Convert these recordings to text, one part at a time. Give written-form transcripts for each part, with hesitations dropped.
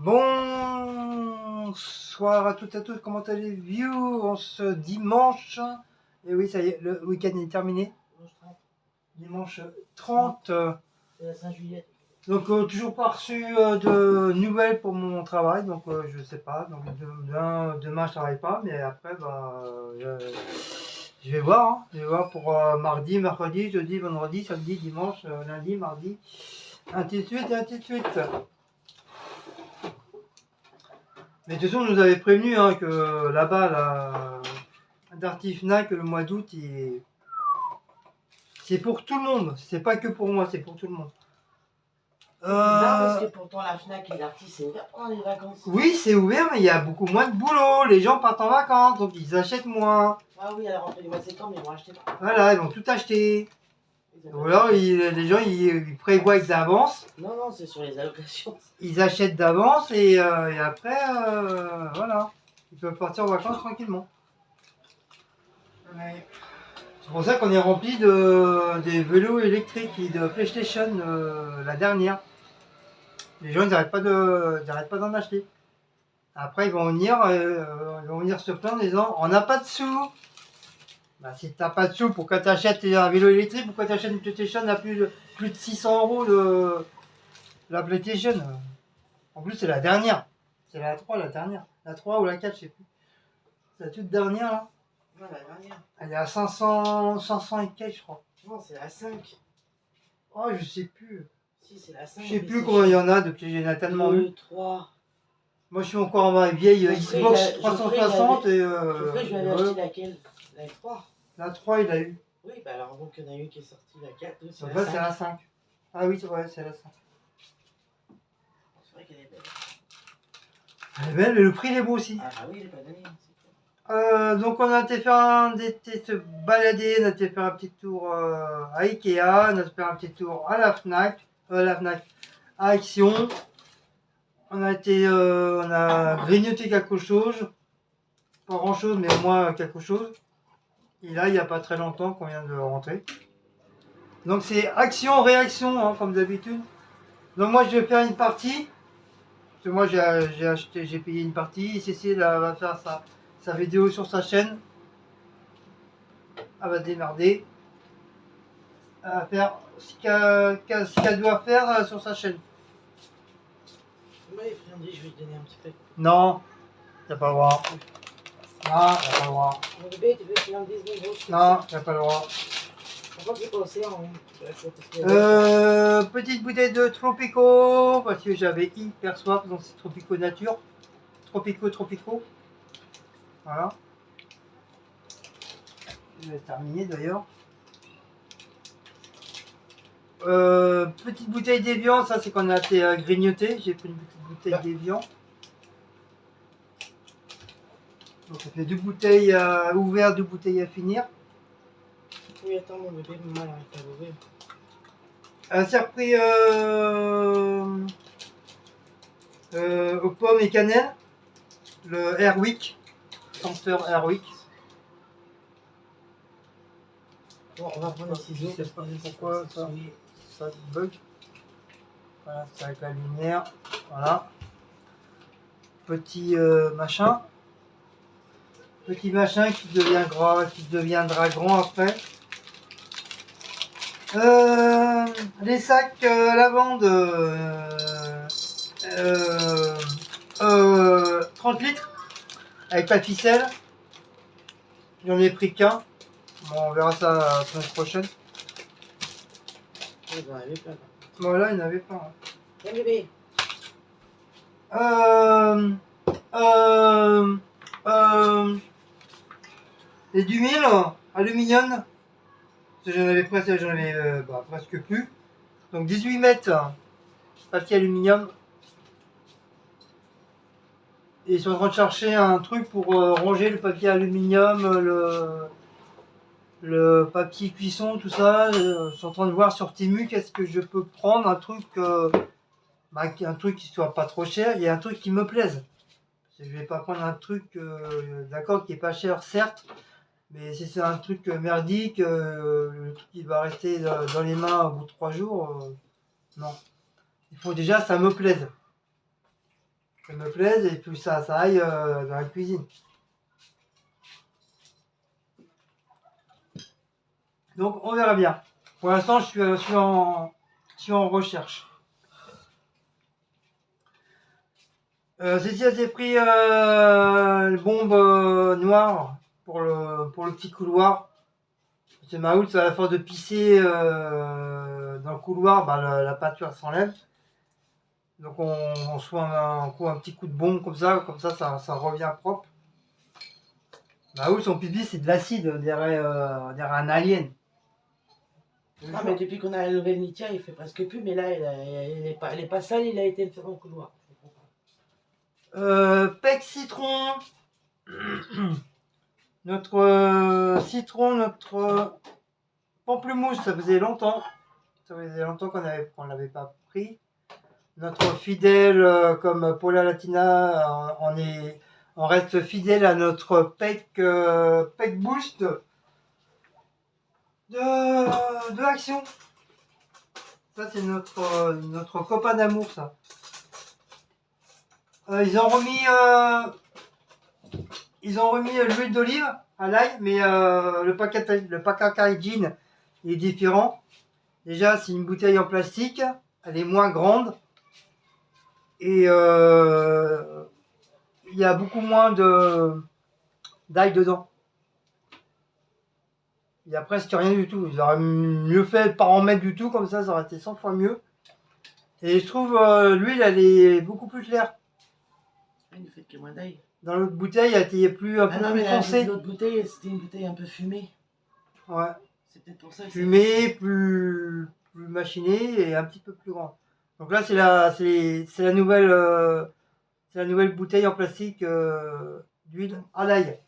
Bonsoir à toutes et à tous, comment allez-vous en ce dimanche? Et oui, ça y est, le week-end est terminé. Dimanche 30. C'est la Saint-Juillet. Donc toujours pas reçu de nouvelles pour mon travail, donc je sais pas. Donc demain je travaille pas, mais après je vais voir. Hein. Je vais voir pour mardi, mercredi, jeudi, vendredi, samedi, dimanche, lundi, mardi, ainsi de suite et ainsi de suite. Mais de toute façon, on nous avait prévenu hein, que là-bas, la d'Artifnac, le mois d'août, c'est pour tout le monde. C'est pas que pour moi, c'est pour tout le monde. C'est bizarre parce que pourtant la Fnac et l'Artis c'est ouvert pendant les vacances. Oui, c'est ouvert, mais il y a beaucoup moins de boulot. Les gens partent en vacances, donc ils achètent moins. Ah oui, à la rentrée du mois de septembre, ils vont acheter. Voilà, ils vont tout acheter. Ou alors, les gens, ils prévoient d'avance. Non, non, c'est sur les allocations. Ils achètent d'avance et après, voilà. Ils peuvent partir en vacances tranquillement. Ouais. C'est pour ça qu'on est rempli des vélos électriques et de PlayStation, la dernière. Les gens, ils n'arrêtent pas d'en acheter. Après, ils vont venir se plaindre en disant on n'a pas de sous. Bah, si t'as pas de sous, pourquoi t'achètes un vélo électrique? Pourquoi t'achètes une PlayStation à plus de 600 € la PlayStation? En plus, c'est la dernière. C'est la 3, la dernière. La 3 ou la 4, je sais plus. C'est la toute dernière là. Non, la dernière. Elle est à 500 et quelques, je crois. Non, c'est la 5. Oh, je sais plus. Si, c'est la 5. Je sais plus combien il y en a depuis, il y en a tellement eu. 2, 3. Moi, je suis encore en ma vieille Xbox 360 et. Je lui avais acheté laquelle? La 3. La 3, il a eu. Oui, bah alors donc il y en a une qui est sortie, la 4. C'est Donc la là, 5. c'est la 5. Ah oui, c'est vrai, c'est la 5. C'est vrai qu'elle est belle. Elle est belle, mais le prix il est beau aussi. Ah oui, il est pas donné. Donc on a été se balader, on a été faire un petit tour à Ikea, on a été faire un petit tour à la Fnac, à Action. On a grignoté quelque chose, pas grand chose, mais au moins quelque chose. Et là, il n'y a pas très longtemps qu'on vient de rentrer. Donc c'est action-réaction, hein, comme d'habitude. Donc moi, je vais faire une partie. Parce que moi, j'ai payé une partie. Cécile va faire sa vidéo sur sa chaîne. Elle va démerder. Elle va faire ce qu'elle doit faire sur sa chaîne. Oui, friandise, je vais te donner un petit peu. Non, t'as pas le droit. Non, t'as pas le droit. Mon bébé, tu veux friandise niveau? Non, t'as pas le droit. Pourquoi c'est pas océan? Petite bouteille de Tropico, parce que j'avais hyper soif, donc c'est Tropico Nature. Tropico. Voilà. Je vais terminer d'ailleurs. Petite bouteille d'Evian, ça c'est qu'on a été grignoter. J'ai pris une petite bouteille d'Evian. Donc ça fait 2 bouteilles ouvertes, 2 bouteilles à finir. Oui, attends, mon bébé, maman, elle arrive pas à l'ouvrir. C'est repris aux pommes et cannelle, le Airwick, senteur Airwick. Bon, on va prendre les ciseaux. Je sais pas pourquoi ça bug. Voilà, c'est avec la lumière. Voilà. Petit machin. Petit machin qui deviendra grand après. Les sacs lavande 30 litres avec la ficelle. J'en ai pris qu'un. Bon, on verra ça la semaine prochaine. Il y en avait plein. Voilà, il n'y en avait pas. Hein. Tiens, bébé. Et du mille aluminium. J'en avais presque plus. Donc 18 mètres papier aluminium. Et ils sont en train de chercher un truc pour ranger le papier aluminium, le papier cuisson, tout ça. Ils sont en train de voir sur Temu qu'est-ce que je peux prendre, un truc qui soit pas trop cher et un truc qui me plaise. Je vais pas prendre un truc, d'accord, qui est pas cher, certes, mais si c'est un truc merdique, le truc qui va rester dans les mains au bout de 3 jours, non. Il faut déjà ça me plaise. me plaise et plus ça aille dans la cuisine. Donc on verra bien. Pour l'instant, je suis en recherche. Cécile s'est pris une bombe noire pour le petit couloir. C'est Maoul, à la force de pisser dans le couloir, bah, la peinture s'enlève. Donc on se fait un petit coup de bombe comme ça revient propre. Maoul, son pipi, c'est de l'acide, on dirait un alien. Non, mais depuis qu'on a levé le Nitia, il fait presque plus, mais là, elle est pas sale, il a été le faire dans le couloir. Pec citron. Notre citron, notre pamplemousse, ça faisait longtemps. Ça faisait longtemps qu'on l'avait pas pris. Notre fidèle, comme Paula Latina, on reste fidèle à notre Pec Boost de Action. Ça, c'est notre copain d'amour, ça. Ils ont remis l'huile d'olive à l'ail, mais le packaging est différent. Déjà, c'est une bouteille en plastique, elle est moins grande et il y a beaucoup moins d'ail dedans. Il y a presque rien du tout. Ils auraient mieux fait de pas en mettre du tout, comme ça aurait été 100 fois mieux. Et je trouve l'huile, elle est beaucoup plus claire. Le fait qu'il y ait moins d'ail. Dans l'autre bouteille, elle était un peu plus foncée. L'autre bouteille, c'était une bouteille un peu fumée. Ouais. C'est peut-être pour ça que fumée, plus machinée et un petit peu plus grande. Donc là, c'est la nouvelle bouteille en plastique d'huile à l'ail.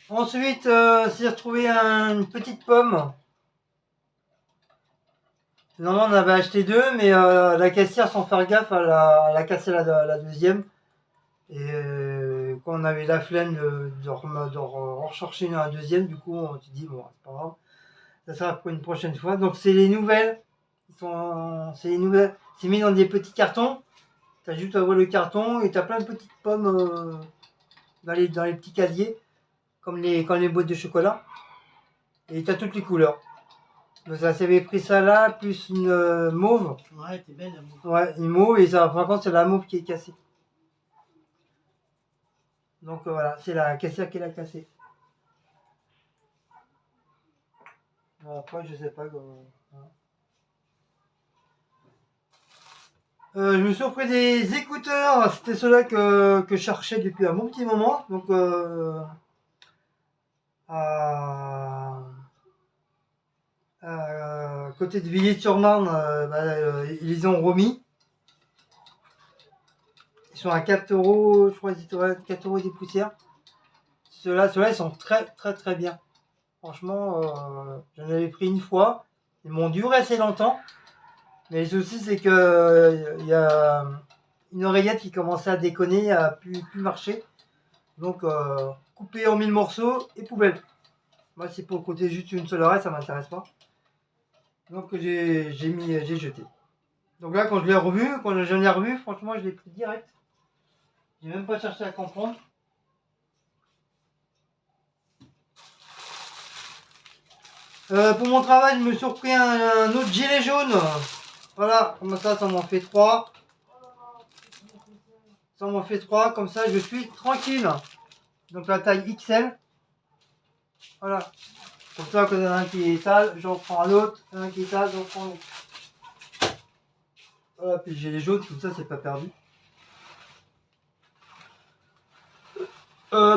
Ensuite, c'est retrouvé une petite pomme. Normalement, on avait acheté deux, mais la caissière, sans faire gaffe, elle a cassé la deuxième. Et quand on avait la flemme de rechercher un deuxième, du coup, on s'est dit, bon, c'est pas grave. Ça sera pour une prochaine fois. Donc, c'est les nouvelles. C'est les nouvelles. C'est mis dans des petits cartons. Tu as juste à ouvrir le carton et tu as plein de petites pommes dans les petits casiers, comme les boîtes de chocolat. Et tu as toutes les couleurs. Donc, ça s'avait pris ça là, plus une mauve. Ouais, t'es belle la mauve. Ouais, une mauve, et ça, par contre, c'est la mauve qui est cassée. Donc voilà, c'est la caissière qui l'a cassée. Après, je sais pas. Je me suis offert des écouteurs, c'était ceux-là que je cherchais depuis un bon petit moment. Donc, à côté de Villiers-sur-Marne, ils les ont remis. Ils sont à 4 €, je crois qu'ils étaient à 4 € des poussières. Ceux-là, ils sont très très très bien. Franchement, j'en avais pris une fois. Ils m'ont duré assez longtemps. Mais le souci, c'est que il y a une oreillette qui commençait à déconner, à plus marcher. Donc, coupé en 1000 morceaux et poubelle. Moi, c'est pour le côté juste une seule oreille, ça m'intéresse pas. Donc, j'ai jeté. Donc là, quand je l'ai revu, quand j'en ai revu, franchement, je l'ai pris direct. J'ai même pas cherché à comprendre. Pour mon travail, je me suis repris un autre gilet jaune. Voilà, comme ça m'en fait 3. Ça m'en fait 3, comme ça je suis tranquille. Donc la taille XL. Voilà. Comme ça, quand il y en a un qui est sale, j'en prends un autre. Un qui est sale, j'en prends un autre. Voilà, puis j'ai les jaunes, comme ça c'est pas perdu.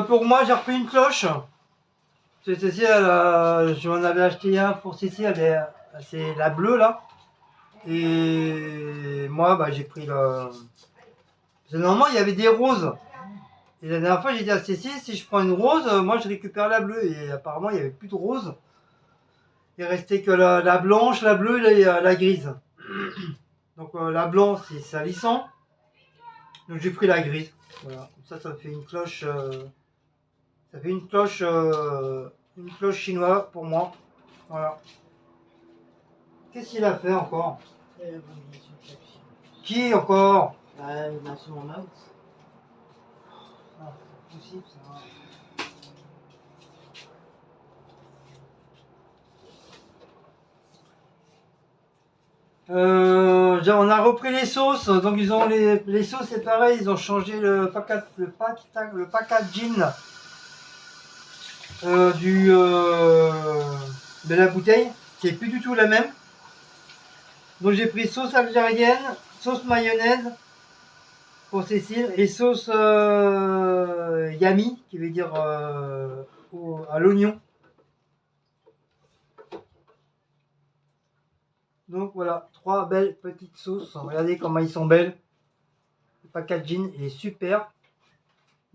Pour moi, j'ai repris une cloche. Celle-ci, je m'en avais acheté un pour Cécile, c'est la bleue là. Et moi, bah, j'ai pris le. Parce que normalement, il y avait des roses. Et la dernière fois, j'ai dit à Cécile, si je prends une rose, moi je récupère la bleue. Et apparemment, il n'y avait plus de rose. Il restait que la blanche, la bleue et la grise. Donc la blanche, c'est salissant. Donc j'ai pris la grise. Voilà. Comme ça fait une cloche. Ça fait une cloche chinoise pour moi. Voilà. Qu'est-ce qu'il a fait encore? Bon, bien sûr, papy. Qui encore? Il m'a sur mon mouse. Ah, c'est possible ça. On a repris les sauces, donc ils ont les sauces, c'est pareil, ils ont changé le packaging de la bouteille, c'est plus du tout la même. Donc j'ai pris sauce algérienne, sauce mayonnaise pour Cécile et sauce yami, qui veut dire à l'oignon. Donc voilà, 3 belles petites sauces. Regardez comment ils sont belles. Le packaging est super.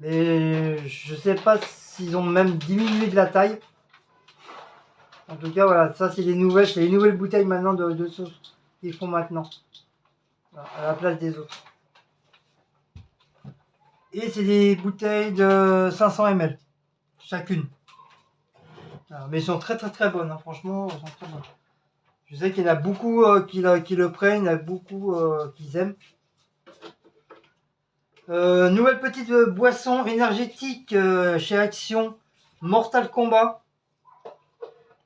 Mais je sais pas s'ils ont même diminué de la taille. En tout cas, voilà, ça c'est les nouvelles bouteilles maintenant de sauce qu'ils font maintenant. Voilà, à la place des autres. Et c'est des bouteilles de 500 ml chacune. Voilà, mais elles sont très très très bonnes, hein. Franchement, elles sont très bonnes. Je sais qu'il y en a beaucoup qui le prennent, il y en a beaucoup qui aiment. Nouvelle petite boisson énergétique chez Action, Mortal Kombat,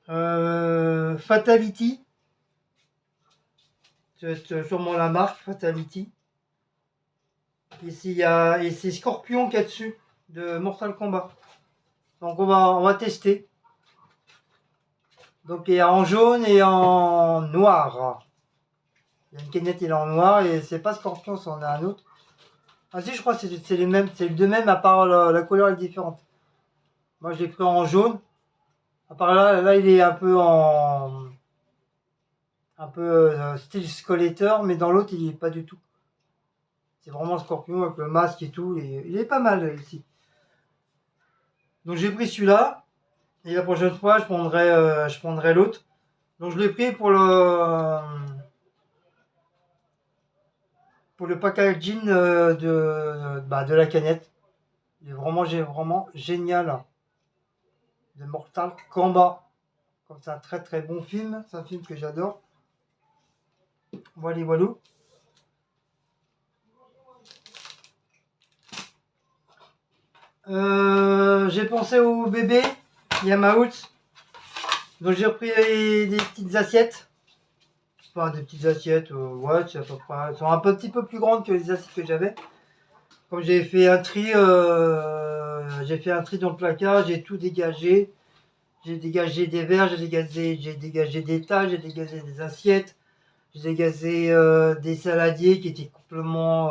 Fatality. C'est sûrement la marque Fatality. Et c'est Scorpion qu'il y a dessus de Mortal Kombat. Donc on va tester. Donc il y a en jaune et en noir. Il y a une canette, il est en noir et c'est pas Scorpion, c'en a un autre. Ah si, je crois que c'est les mêmes, c'est le deux mêmes, à part la couleur est différente. Moi je l'ai pris en jaune. À part là il est un peu style Skeletor, mais dans l'autre il est pas du tout. C'est vraiment Scorpion avec le masque et tout. Et il est pas mal ici. Donc j'ai pris celui-là. Et la prochaine fois, je prendrai l'autre. Donc je l'ai pris pour le packaging de la canette. Il est vraiment génial. De Mortal Kombat. Comme c'est un très très bon film. C'est un film que j'adore. Voilà, voilà. J'ai pensé au bébé Yamaout. Donc j'ai repris des petites assiettes. Enfin des petites assiettes, ouais, c'est à peu près. Elles sont un petit peu plus grandes que les assiettes que j'avais. Comme j'ai fait un tri dans le placard, j'ai tout dégagé. J'ai dégagé des verres, j'ai dégagé des tasses, j'ai dégagé des assiettes, j'ai dégagé des saladiers qui étaient complètement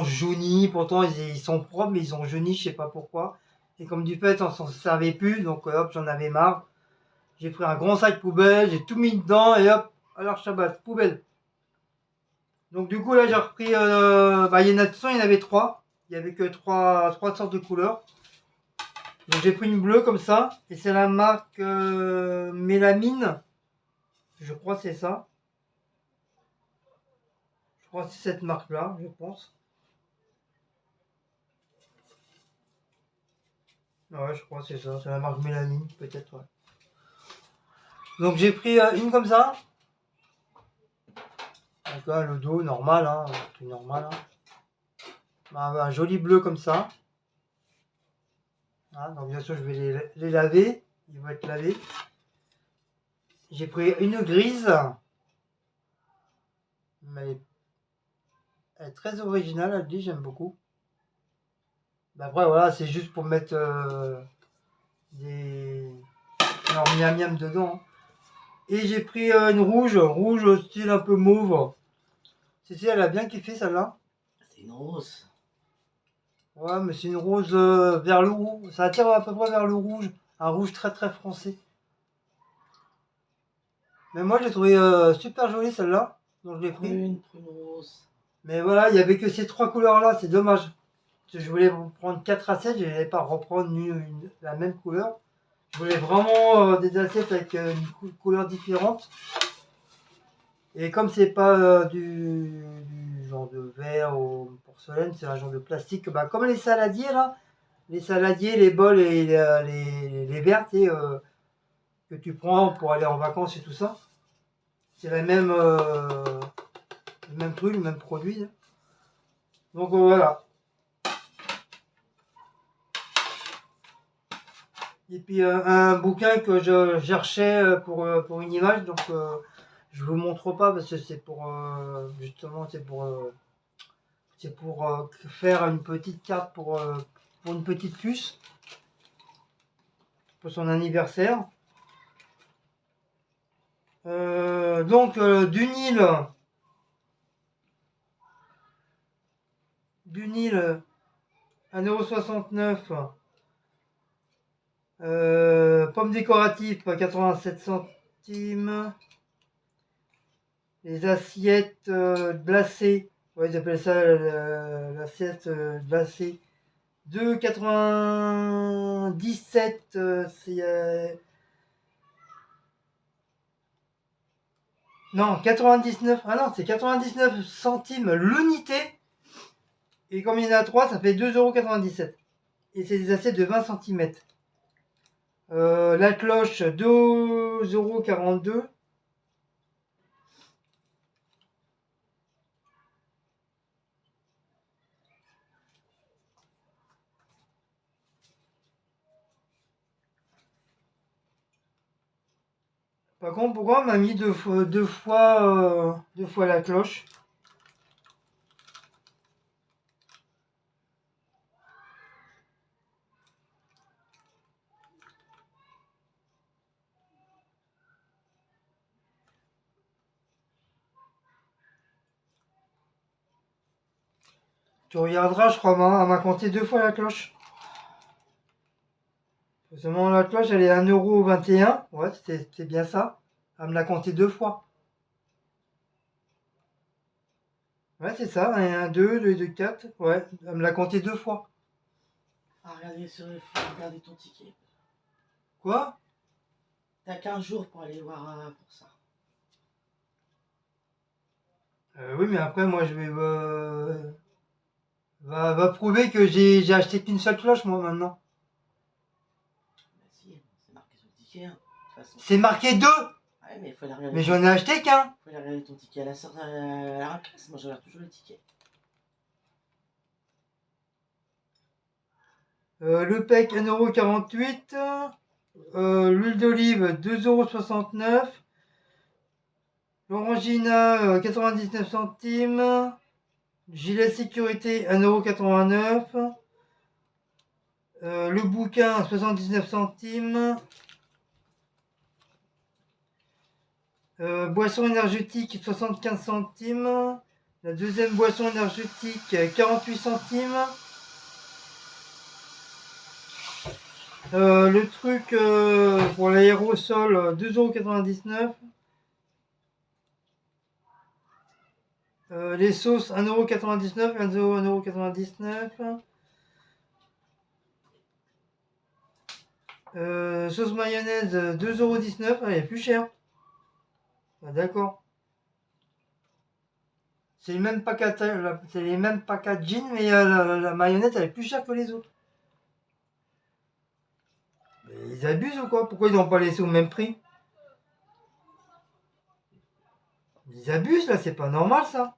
jaunis. Pourtant ils sont propres, mais ils ont jauni, je sais pas pourquoi. Et comme du fait on s'en servait plus, donc hop, j'en avais marre. J'ai pris un grand sac poubelle, j'ai tout mis dedans et hop, alors Shabbat, poubelle. Donc du coup là j'ai repris, il y en a, de toute façon il y en avait 3. Il y avait que 3 sortes de couleurs. Donc j'ai pris une bleue comme ça. Et c'est la marque Mélamine. Je crois que c'est ça. Je crois que c'est cette marque là, je pense. Ouais, je crois que c'est ça. C'est la marque Mélamine, peut-être, ouais. Donc j'ai pris une comme ça. Donc là, le dos normal, hein. Tout normal, hein. Un joli bleu comme ça. Ah, donc bien sûr je vais les laver. Ils vont être lavés. J'ai pris une grise. Mais elle est très originale, elle dit, j'aime beaucoup. Bah après voilà, c'est juste pour mettre des miam miam dedans. Et j'ai pris une rouge style un peu mauve. Cécile, elle a bien kiffé celle-là. C'est une rose. Ouais, mais c'est une rose vers le rouge. Ça attire à peu près vers le rouge. Un rouge très très foncé. Mais moi, je l'ai trouvé super jolie celle-là. Donc je l'ai pris. Prune rose. Mais voilà, il n'y avait que ces 3 couleurs-là. C'est dommage. Parce que je voulais prendre 4 assiettes. Je n'allais pas reprendre la même couleur. Je voulais vraiment des assiettes avec une couleur différente. Et comme c'est pas du genre de verre ou porcelaine, c'est un genre de plastique, bah, comme les saladiers là, les saladiers, les bols et les verres, que tu prends pour aller en vacances et tout ça. C'est le même truc, le même produit. Donc voilà. Et puis un bouquin que je cherchais pour une image, donc je vous montre pas parce que c'est pour justement c'est pour faire une petite carte pour une petite puce pour son anniversaire. Donc du Nil 1,69 €. Pommes décoratives 87 centimes. Les assiettes glacées, ouais, ils appellent ça l'assiette glacée. 2,97 c'est non 99, ah non c'est 99 centimes l'unité. Et comme il y en a 3, ça fait 2,97 €. Et c'est des assiettes de 20 cm. La cloche 2,42 €. Par contre, pourquoi on m'a mis deux fois la cloche? Tu regarderas, je crois, elle m'a compté 2 fois la cloche. Seulement la cloche, elle est 1,21 €. Ouais, c'était bien ça. Elle me l'a compté 2 fois. Ouais, c'est ça. 1, 2, 2, 2, 4. Ouais, elle me l'a compté 2 fois. Ah, regarder ton ticket. Quoi? T'as 15 jours pour aller voir pour ça. Oui, mais après, moi, je vais va prouver que j'ai acheté qu'une seule cloche, moi, maintenant. Bah si, c'est marqué sur le ticket, hein, de toute façon. C'est marqué 2. Ouais, mais il faut la regarder. Mais j'en ai acheté qu'un. Faut aller regarder ton ticket à la sortie, à la racasse. Moi, je regarde toujours les tickets. Le PEC 1,48 €. L'huile d'olive 2,69 €. L'orangina 99 centimes. Gilet sécurité 1,89 €. Le bouquin 79 centimes. Boisson énergétique 75 centimes. La deuxième boisson énergétique 48 centimes. Le truc pour l'aérosol 2,99 €. Les sauces 1,99 €, 1,99 €. Sauce mayonnaise 2,19 €. Elle est plus chère. Ah, d'accord. C'est les mêmes packaging, mais la mayonnaise elle est plus chère que les autres. Mais ils abusent ou quoi? Pourquoi ils n'ont pas laissé au même prix? Ils abusent là, c'est pas normal ça.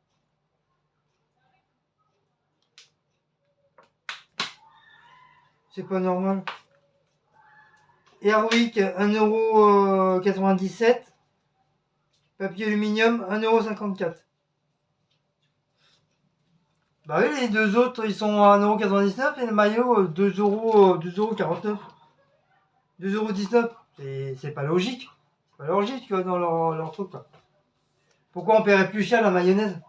C'est pas normal. Airwick 1,97 €. Papier aluminium 1,54 €. Bah oui, les deux autres ils sont à 1,99 € et le maillot 2,49 €. 2,19 €. C'est pas logique. C'est pas logique tu vois, dans leur truc là. Pourquoi on paierait plus cher la mayonnaise?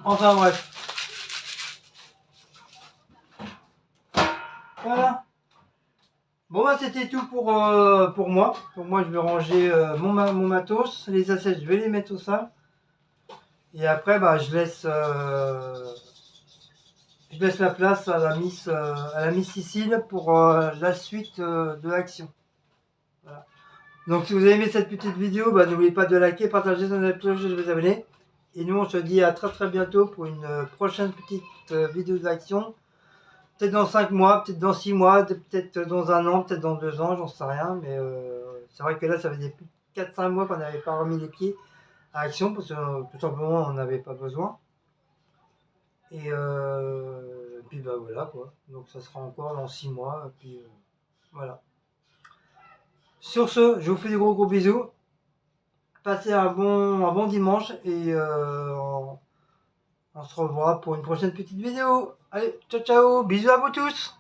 Enfin bref. Voilà. Bon bah c'était tout pour moi. Donc moi je vais ranger mon matos. Les assiettes je vais les mettre au sale. Et après bah je laisse la place à la Miss Cécile pour la suite de l'action. Voilà. Donc si vous avez aimé cette petite vidéo, bah, n'oubliez pas de liker, partager, de vous abonner. Et nous, on se dit à très très bientôt pour une prochaine petite vidéo d'action. Peut-être dans 5 mois, peut-être dans 6 mois, peut-être dans 1 an, peut-être dans 2 ans, j'en sais rien. Mais c'est vrai que là, ça faisait plus de 4-5 mois qu'on n'avait pas remis les pieds à Action parce que tout simplement, on n'avait pas besoin. Et puis bah voilà quoi. Donc ça sera encore dans 6 mois. Et puis voilà. Sur ce, je vous fais des gros bisous. Passez un bon dimanche et on se revoit pour une prochaine petite vidéo. Allez, ciao ciao, bisous à vous tous.